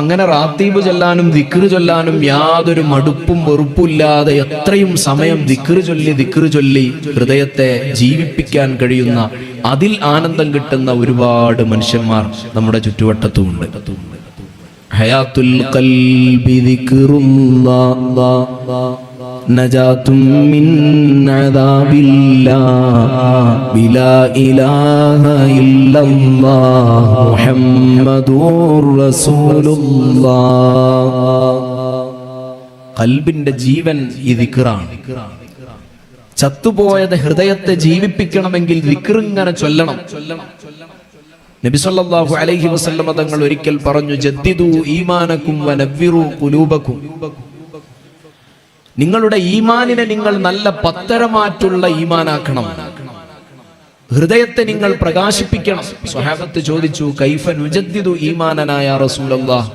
അങ്ങനെ റാത്തീബ് ചൊല്ലാനും ദിക്ർ ചൊല്ലാനും യാതൊരു മടുപ്പും വെറുപ്പില്ലാതെ എത്രയും സമയം ദിക്ർ ചൊല്ലി ഹൃദയത്തെ ജീവിപ്പിക്കാൻ കഴിയുന്ന, അതിൽ ആനന്ദം കിട്ടുന്ന ഒരുപാട് മനുഷ്യന്മാർ നമ്മുടെ ചുറ്റുവട്ടത്തുമുണ്ട്. ഹയാത്തുൽ ഖൽബി ദിക്റുല്ലാഹ് നജാതും മിൻ അദാബില്ലാഹ് ബിലാ ഇലാഹ ഇല്ലല്ലാഹ് മുഹമ്മദുർ റസൂലുള്ളാഹ്. ഖൽബിന്റെ ജീവൻ ഈ ദിക്റാണ്. ചത്തുപോയത് ഹൃദയത്തെ ജീവിപ്പിക്കണമെങ്കിൽ ദിക്ർ ഇങ്ങനെ ചൊല്ലണം. നബി സല്ലല്ലാഹു അലൈഹി വസല്ലം തങ്ങൾ ഒരിക്കൽ പറഞ്ഞു, ജദ്ദിദു ഈമാനക്കും വനവ്വിറു ഖുലൂബക്കും. നിങ്ങളുടെ ഈമാനിനെ നിങ്ങൾ നല്ല പത്തരമാറ്റുള്ള ഈമാനാക്കണം, ഹൃദയത്തെ നിങ്ങൾ പ്രകാശിപ്പിക്കണം. സ്വഹാബത്ത് ചോദിച്ചു, കൈഫ നുജദ്ദിദു ഈമാനനാ യാ റസൂലല്ലാഹ്,